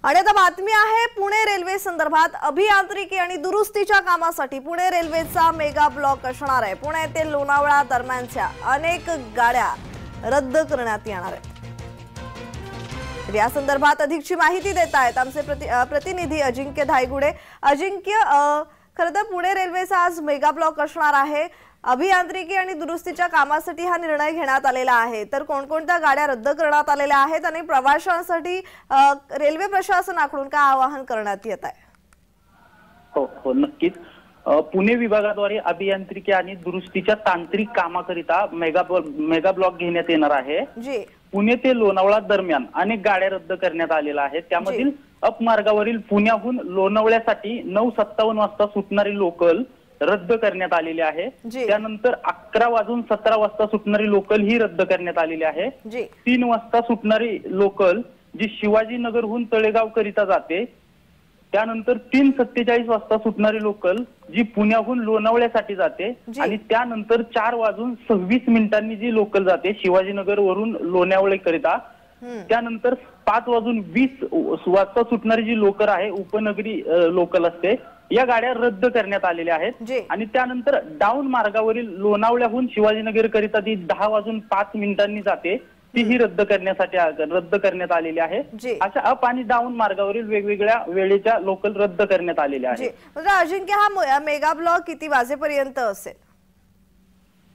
आणि आता बातमी आहे पुणे रेल्वे संदर्भात। अभियांत्रिकी आणि दुरुस्तीच्या कामासाठी पुणे रेल्वेचा मेगा ब्लॉक असणार आहे। पुणे ते लोणावळा दरम्यानच्या अनेक गाड्या रद्द करण्यात येणार आहेत। या संदर्भात अधिकची माहिती देत आहेत आमचे प्रतिनिधी अजिंक्य धायगुडे। अजिंक्य, खरं तर पुणे रेल्वेचा आज मेगा ब्लॉक असणार आहे। अभियांत्रिकी आणि दुरुस्तीच्या कामासाठी हा निर्णय घेण्यात आलेला आहे। तर कोणकोणत्या गाड्या रद्द करण्यात आलेल्या आहेत आणि प्रवाशांसाठी रेल्वे प्रशासनाकडून काय आवाहन करण्यात येत आहे? हो नक्कीच। पुणे विभागाद्वारे अभियांत्रिकी आणि दुरुस्तीच्या तांत्रिक कामाकरिता मेगा ब्लॉक घेण्यात येणार आहे। जी, पुणे ते लोणावळा दरम्यान अनेक गाड्या रद्द करण्यात आलेल्या आहेत। त्यामधील अप मार्गावरील पुण्याहून लोणावळ्यासाठी 9:57 वाजता सुटणारी लोकल रद्द करण्यात आलेली आहे। त्यानंतर 11:17 सुटणारी लोकल ही रद्द करण्यात आलेली आहे। 3 वाजता सुटणारी लोकल जी शिवाजीनगरहून तळेगाव करिता जाते, त्यानंतर 3:47 वाजता सुटणारी लोकल जी पुण्याहून लोणावळ्यासाठी जाते आणि त्यानंतर 4:26 जी लोकल जाते शिवाजीनगर वरून लोणावळे करिता, त्यानंतर 5:20 वाजता सुटणारी जी लोकल आहे उपनगरी लोकल असते, या गाड्या रद्द करण्यात आलेल्या आहेत। आणि त्यानंतर डाऊन मार्गावरील लोणावळ्याहून शिवाजीनगर करिता ती 10:05 जाते, तीही रद्द करण्यात आलेली आहे। अशा अप आणि डाऊन मार्गावरील वेगवेगळ्या वेळेच्या लोकल रद्द करण्यात आलेल्या आहेत। म्हणजे अजिंक्य, हा मेगा ब्लॉक किती वाजेपर्यंत असेल?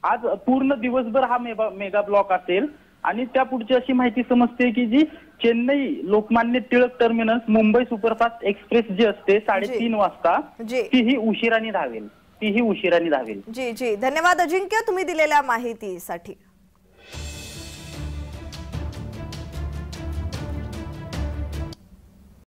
आज पूर्ण दिवसभर हा मेगा ब्लॉक असेल आणि त्या पुढची अशी माहिती समजते की जी Chennai Lokmanya Tilak terminus Mumbai superfast express जी असते 3:30 वाजता, तीही उशिराने धावेल। जी, धन्यवाद अजिंक्य तुम्ही दिलेल्या माहितीसाठी।